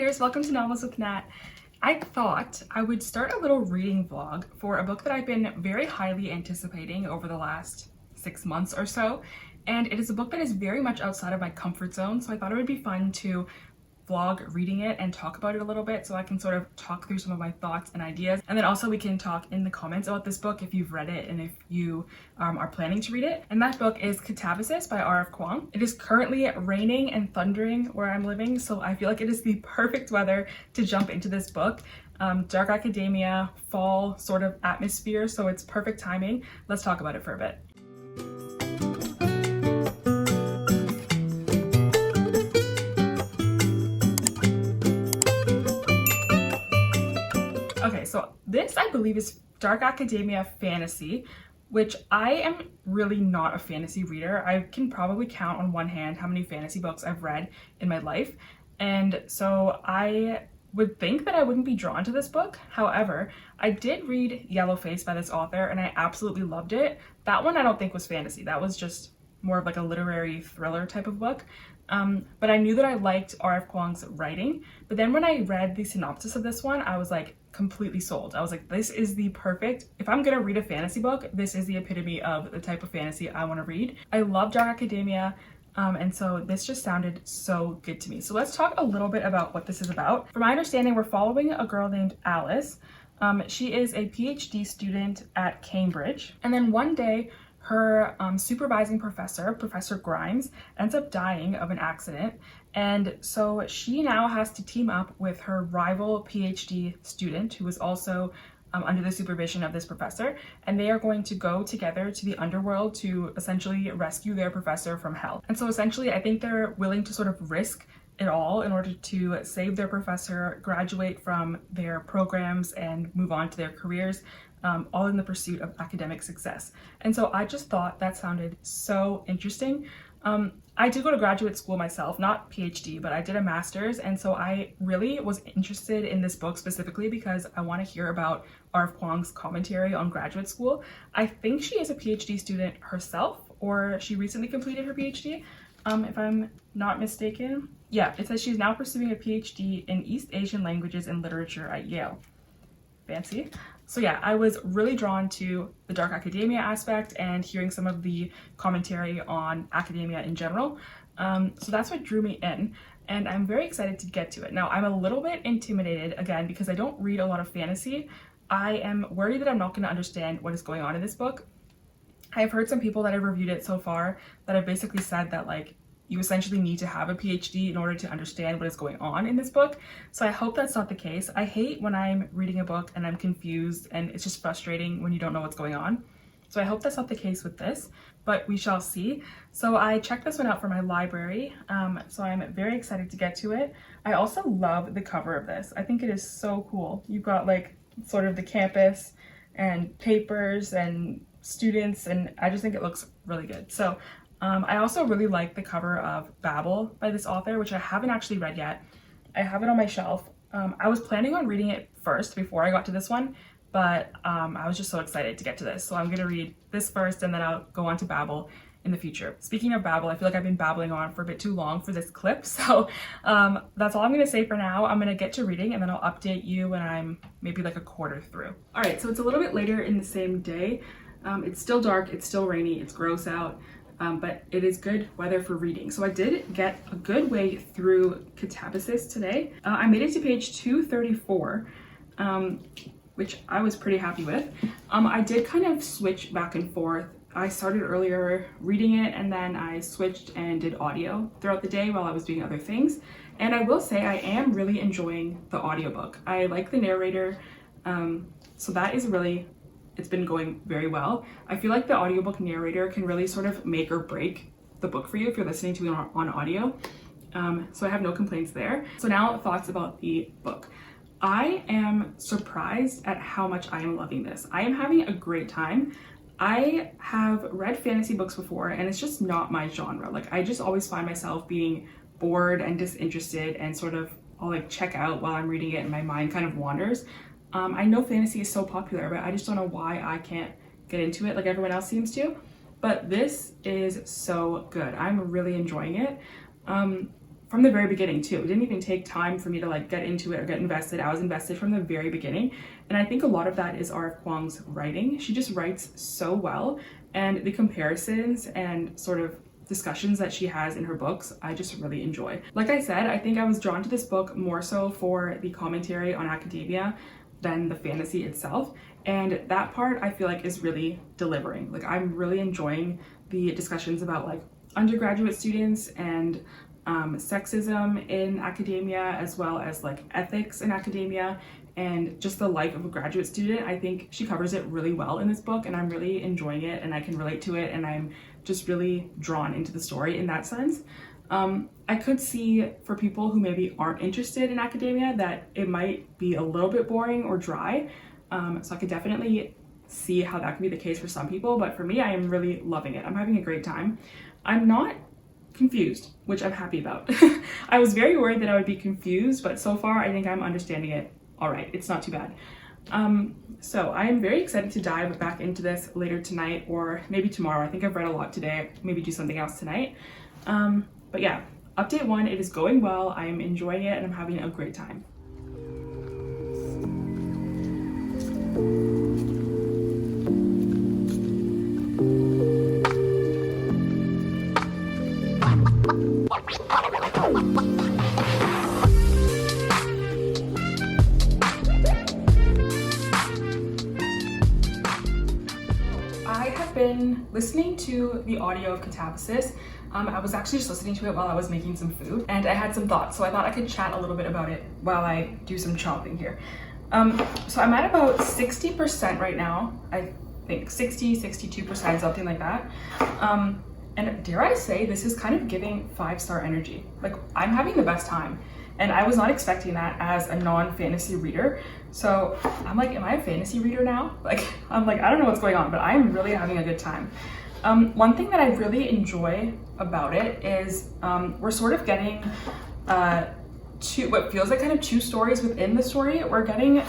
readers, welcome to Novels with Nat. I thought I would start a little reading vlog for a book that I've been very highly anticipating over the last 6 months or so, and it is a book that is very much outside of my comfort zone, so I thought it would be fun to vlog reading it and talk about it a little bit so I can sort of talk through some of my thoughts and ideas, and then also we can talk in the comments about this book if you've read it and if you are planning to read it. And that book is KATABASIS by Kuang. It is currently raining and thundering where I'm living, so I feel like it is the perfect weather to jump into this book. Dark academia, fall sort of atmosphere, so it's perfect timing. Let's talk about it for a bit. Okay, so this I believe is dark academia fantasy, which I am really not a fantasy reader. I can probably count on one hand how many fantasy books I've read in my life, and so I would think that I wouldn't be drawn to this book. However, I did read Yellowface by this author and I absolutely loved it. That one I don't think was fantasy. That was just more of like a literary thriller type of book. But I knew that I liked R.F. Kuang's writing. But then when I read the synopsis of this one, I was like completely sold. I was like, this is the perfect, if I'm gonna read a fantasy book, this is the epitome of the type of fantasy I want to read. I love dark academia. And so this just sounded so good to me. So let's talk a little bit about what this is about. From my understanding, we're following a girl named Alice. She is a PhD student at Cambridge. And then one day, her supervising professor, Professor Grimes, ends up dying of an accident. And so she now has to team up with her rival PhD student, who is also under the supervision of this professor, and they are going to go together to the underworld to essentially rescue their professor from hell. And so essentially I think they're willing to sort of risk it all in order to save their professor, graduate from their programs, and move on to their careers, all in the pursuit of academic success. And so I just thought that sounded so interesting. I did go to graduate school myself, not PhD, but I did a master's, and so I really was interested in this book specifically because I want to hear about R.F. Kuang's commentary on graduate school. I think she is a PhD student herself, or she recently completed her PhD, if I'm not mistaken. Yeah, it says she's now pursuing a PhD in East Asian languages and literature at Yale. Fancy. So yeah, I was really drawn to the dark academia aspect and hearing some of the commentary on academia in general. So that's what drew me in, and I'm very excited to get to it. Now, I'm a little bit intimidated, again, because I don't read a lot of fantasy. I am worried that I'm not going to understand what is going on in this book. I've heard some people that have reviewed it so far that have basically said that, like, you essentially need to have a PhD in order to understand what is going on in this book. So I hope that's not the case. I hate when I'm reading a book and I'm confused, and it's just frustrating when you don't know what's going on. So I hope that's not the case with this, but we shall see. So I checked this one out for my library, so I'm very excited to get to it. I also love the cover of this. I think it is so cool. You've got like sort of the campus and papers and students, and I just think it looks really good. So I also really like the cover of Babel by this author, which I haven't actually read yet. I have it on my shelf. I was planning on reading it first before I got to this one, but I was just so excited to get to this. So I'm going to read this first, and then I'll go on to Babel in the future. Speaking of Babel, I feel like I've been babbling on for a bit too long for this clip. So that's all I'm going to say for now. I'm going to get to reading, and then I'll update you when I'm maybe like a quarter through. All right, so it's a little bit later in the same day. It's still dark, it's still rainy, it's gross out. But it is good weather for reading. So I did get a good way through KATABASIS today. I made it to page 234, which I was pretty happy with. I did kind of switch back and forth. I started earlier reading it, and then I switched and did audio throughout the day while I was doing other things. And I will say I am really enjoying the audiobook. I like the narrator, so that is really, it's been going very well. I feel like the audiobook narrator can really sort of make or break the book for you if you're listening to it on audio. So I have no complaints there. So now thoughts about the book. I am surprised at how much I am loving this. I am having a great time. I have read fantasy books before, and it's just not my genre. Like, I just always find myself being bored and disinterested, and sort of I'll like check out while I'm reading it and my mind kind of wanders. I know fantasy is so popular, but I just don't know why I can't get into it like everyone else seems to. But this is so good. I'm really enjoying it. From from the very beginning too. It didn't even take time for me to like get into it or get invested. I was invested from the very beginning. And I think a lot of that is R.F. Kuang's writing. She just writes so well, and the comparisons and sort of discussions that she has in her books, I just really enjoy. Like I said, I think I was drawn to this book more so for the commentary on academia than the fantasy itself. And that part I feel like is really delivering. Like I'm really enjoying the discussions about like undergraduate students and sexism in academia, as well as like ethics in academia and just the life of a graduate student. I think she covers it really well in this book, and I'm really enjoying it, and I can relate to it, and I'm just really drawn into the story in that sense. I could see for people who maybe aren't interested in academia that it might be a little bit boring or dry. So I could definitely see how that could be the case for some people, but for me, I am really loving it. I'm having a great time. I'm not confused, which I'm happy about. I was very worried that I would be confused, but so far I think I'm understanding it all right. It's not too bad. So I am very excited to dive back into this later tonight or maybe tomorrow. I think I've read a lot today, maybe do something else tonight. But yeah, update 1, it is going well. I am enjoying it and I'm having a great time. I have been listening to the audio of KATABASIS. I was actually just listening to it while I was making some food, and I had some thoughts, so I thought I could chat a little bit about it while I do some chopping here. So I'm at about 60% right now. I think 62%, something like that. And dare I say, this is kind of giving 5-star energy. Like, I'm having the best time. And I was not expecting that as a non-fantasy reader. So I'm like, am I a fantasy reader now? Like, I'm like, I don't know what's going on, but I'm really having a good time. One thing that I really enjoy about it is we're sort of getting what feels like kind of 2 stories within the story. We're getting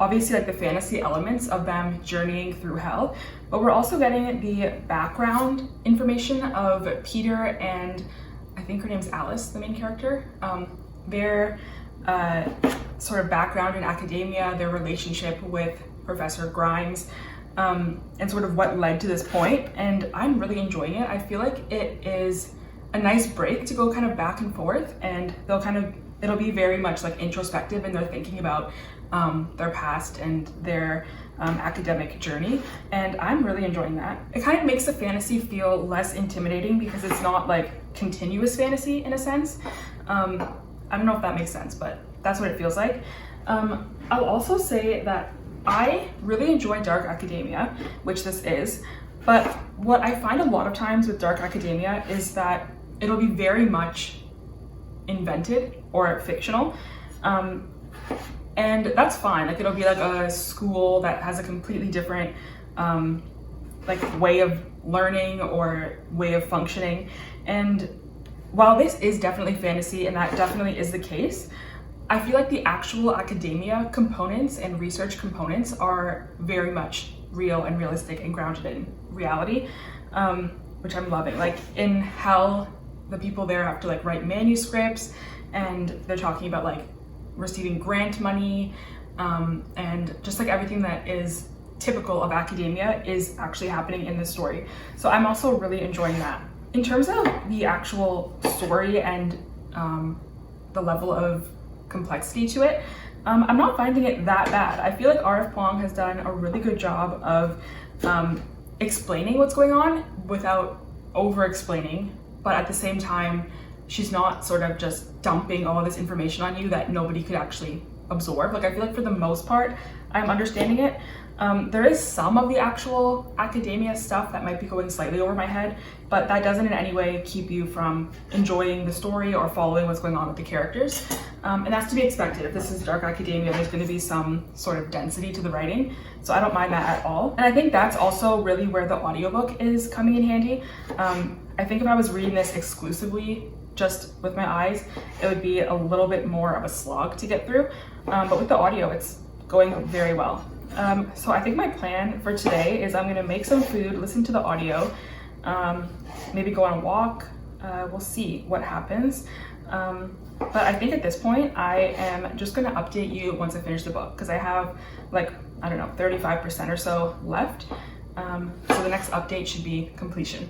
obviously like the fantasy elements of them journeying through hell, but we're also getting the background information of Peter and I think her name's Alice, the main character. Their sort of background in academia, their relationship with Professor Grimes, and sort of what led to this point. And I'm really enjoying it. I feel like it is a nice break to go kind of back and forth, and it'll be very much like introspective, and they're thinking about their past and their academic journey, and I'm really enjoying that. It kind of makes the fantasy feel less intimidating because it's not like continuous fantasy in a sense. I don't know if that makes sense, but that's what it feels like. I'll also say that I really enjoy dark academia, which this is, but what I find a lot of times with dark academia is that it'll be very much invented or fictional. And that's fine. Like, it'll be like a school that has a completely different like way of learning or way of functioning. And while this is definitely fantasy, and that definitely is the case, I feel like the actual academia components and research components are very much real and realistic and grounded in reality, which I'm loving. Like in Hell, the people there have to like write manuscripts, and they're talking about like receiving grant money, and just like everything that is typical of academia is actually happening in this story. So I'm also really enjoying that. In terms of the actual story and the level of complexity to it, I'm not finding it that bad. I feel like R.F. Kuang has done a really good job of explaining what's going on without over-explaining, but at the same time, she's not sort of just dumping all this information on you that nobody could actually absorb. Like, I feel like for the most part, I'm understanding it. There is some of the actual academia stuff that might be going slightly over my head, but that doesn't in any way keep you from enjoying the story or following what's going on with the characters. And that's to be expected. If this is dark academia, there's going to be some sort of density to the writing, so I don't mind that at all. And I think that's also really where the audiobook is coming in handy. I think if I was reading this exclusively just with my eyes, it would be a little bit more of a slog to get through, but with the audio, it's going very well. So I think my plan for today is I'm gonna make some food, listen to the audio, maybe go on a walk, we'll see what happens. But I think at this point, I am just gonna update you once I finish the book, because I have like, I don't know, 35% or so left. So the next update should be completion.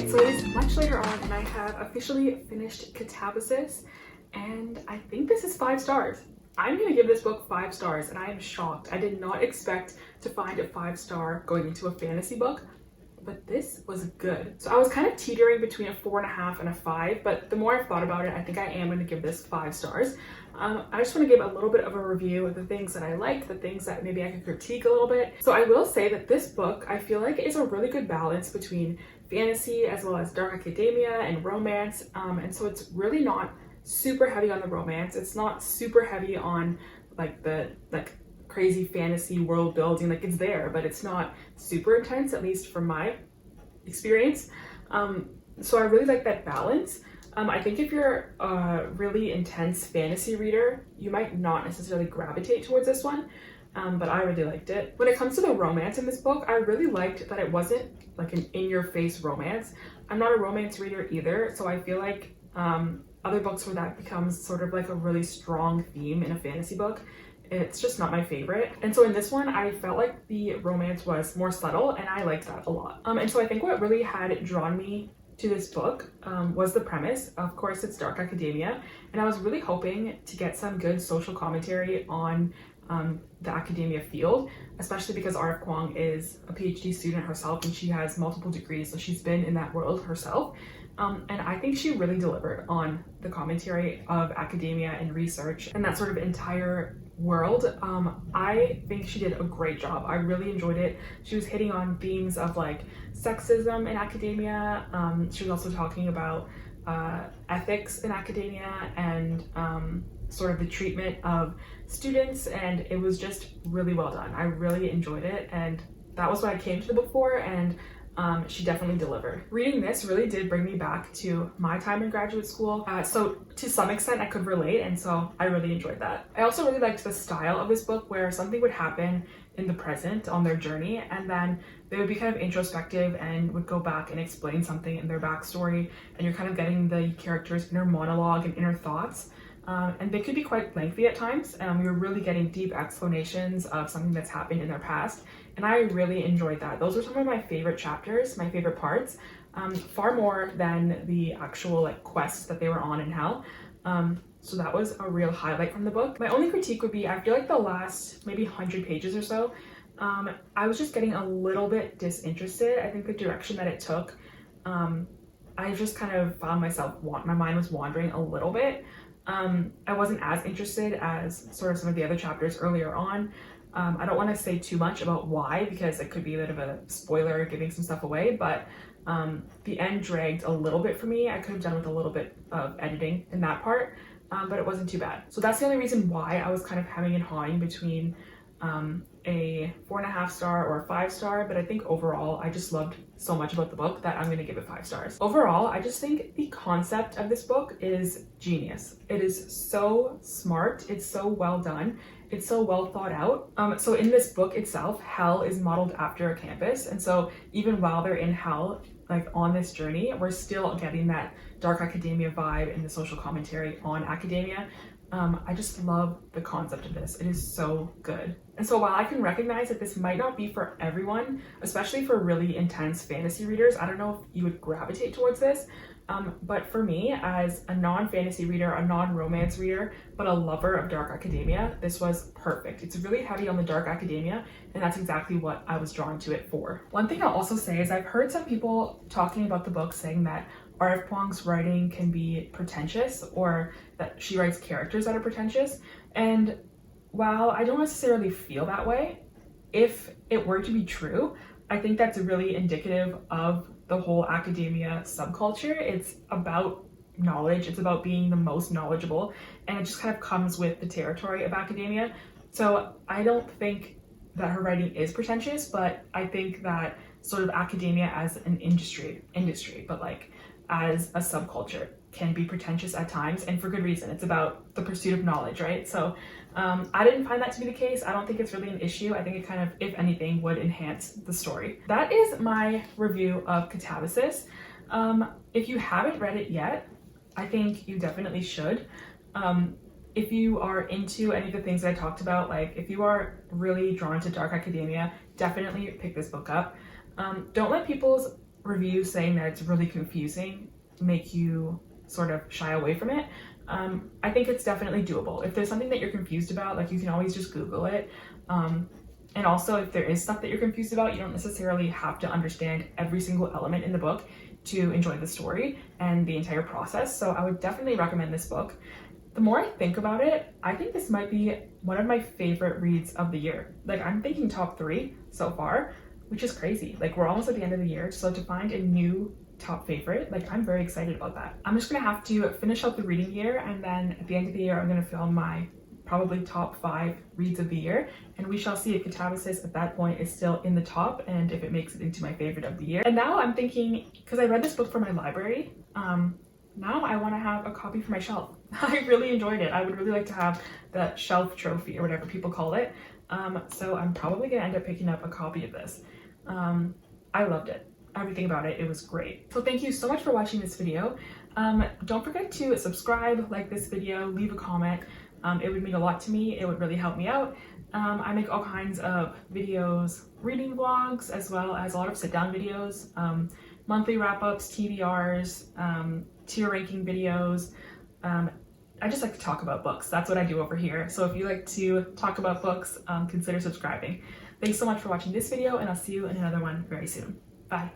So it is much later on and I have officially finished KATABASIS, and I think this is 5 stars. I'm gonna give this book 5 stars and I am shocked. I did not expect to find a 5-star going into a fantasy book, but this was good. So I was kind of teetering between a 4.5 and a 5, but the more I've thought about it, I think I am gonna give this 5 stars. I just want to give a little bit of a review of the things that I liked, the things that maybe I can critique a little bit. So I will say that this book, I feel like, is a really good balance between fantasy as well as dark academia and romance. And so it's really not super heavy on the romance. It's not super heavy on like the crazy fantasy world building. Like, it's there, but it's not super intense, at least from my experience. So I really like that balance. I think if you're a really intense fantasy reader, you might not necessarily gravitate towards this one, but I really liked it. When it comes to the romance in this book, I really liked that it wasn't like an in-your-face romance. I'm not a romance reader either, so I feel like other books where that becomes sort of like a really strong theme in a fantasy book, it's just not my favorite. And so in this one, I felt like the romance was more subtle, and I liked that a lot. And so I think what really had drawn me to this book was the premise. Of course, it's dark academia, and I was really hoping to get some good social commentary on the academia field, especially because R.F. Kuang is a PhD student herself and she has multiple degrees, so she's been in that world herself. And I think she really delivered on the commentary of academia and research and that sort of entire world. I think she did a great job. I really enjoyed it. She was hitting on themes of like sexism in academia. She was also talking about ethics in academia and sort of the treatment of students, and it was just really well done. I really enjoyed it, and that was what I came to the book for, and she definitely delivered. Reading this really did bring me back to my time in graduate school, so to some extent I could relate, and so I really enjoyed that. I also really liked the style of this book, where something would happen in the present on their journey, and then they would be kind of introspective and would go back and explain something in their backstory, and you're kind of getting the characters' inner monologue and inner thoughts. And they could be quite lengthy at times. We were really getting deep explanations of something that's happened in their past, and I really enjoyed that. Those were some of my favorite chapters, my favorite parts, far more than the actual like quests that they were on in hell. So that was a real highlight from the book. My only critique would be, I feel like the last maybe 100 pages or so, I was just getting a little bit disinterested. I think the direction that it took, I just kind of found myself, my mind was wandering a little bit. I wasn't as interested as sort of some of the other chapters earlier on. I don't want to say too much about why, because it could be a bit of a spoiler giving some stuff away, but the end dragged a little bit for me. I could have done with a little bit of editing in that part, but it wasn't too bad. So that's the only reason why I was kind of hemming and hawing between a 4.5 star or a 5 star, but I think overall I just loved so much about the book that I'm going to give it 5 stars. Overall, I just think the concept of this book is genius. It is so smart, it's so well done, it's so well thought out. So in this book itself, hell is modeled after a campus, and so even while they're in hell, like on this journey, we're still getting that dark academia vibe and the social commentary on academia. I just love the concept of this. It is so good. And so while I can recognize that this might not be for everyone, especially for really intense fantasy readers, I don't know if you would gravitate towards this, but for me, as a non-fantasy reader, a non-romance reader, but a lover of dark academia, this was perfect. It's really heavy on the dark academia, and that's exactly what I was drawn to it for. One thing I'll also say is I've heard some people talking about the book saying that R.F. Kuang's writing can be pretentious, or that she writes characters that are pretentious. And while I don't necessarily feel that way, if it were to be true, I think that's really indicative of the whole academia subculture. It's about knowledge, it's about being the most knowledgeable, and it just kind of comes with the territory of academia. So I don't think that her writing is pretentious, but I think that sort of academia as an industry, but like as a subculture can be pretentious at times, and for good reason. It's about the pursuit of knowledge, right? So I didn't find that to be the case. I don't think it's really an issue. I think it kind of, if anything, would enhance the story. That is my review of KATABASIS. If you haven't read it yet, I think you definitely should. If you are into any of the things that I talked about, like if you are really drawn to dark academia, definitely pick this book up. Don't let people's reviews saying that it's really confusing make you sort of shy away from it. I think it's definitely doable. If there's something that you're confused about, like you can always just Google it. And also if there is stuff that you're confused about, you don't necessarily have to understand every single element in the book to enjoy the story and the entire process. So I would definitely recommend this book. The more I think about it, I think this might be one of my favorite reads of the year. Like I'm thinking top 3 so far, which is crazy. Like we're almost at the end of the year, so to find a new top favorite, like I'm very excited about that. I'm just gonna have to finish up the reading year, and then at the end of the year I'm gonna film my probably top 5 reads of the year, and we shall see if KATABASIS at that point is still in the top and if it makes it into my favorite of the year. And now I'm thinking, because I read this book for my library, now I want to have a copy for my shelf. I really enjoyed it. I would really like to have the shelf trophy or whatever people call it. So I'm probably gonna end up picking up a copy of this. I loved it. Everything about it, it was great. So thank you so much for watching this video. Don't forget to subscribe, like this video, leave a comment. It would mean a lot to me. It would really help me out. I make all kinds of videos, reading vlogs, as well as a lot of sit-down videos, monthly wrap-ups, TBRs, tier ranking videos. I just like to talk about books. That's what I do over here. So if you like to talk about books, consider subscribing. Thanks so much for watching this video, and I'll see you in another one very soon. Bye.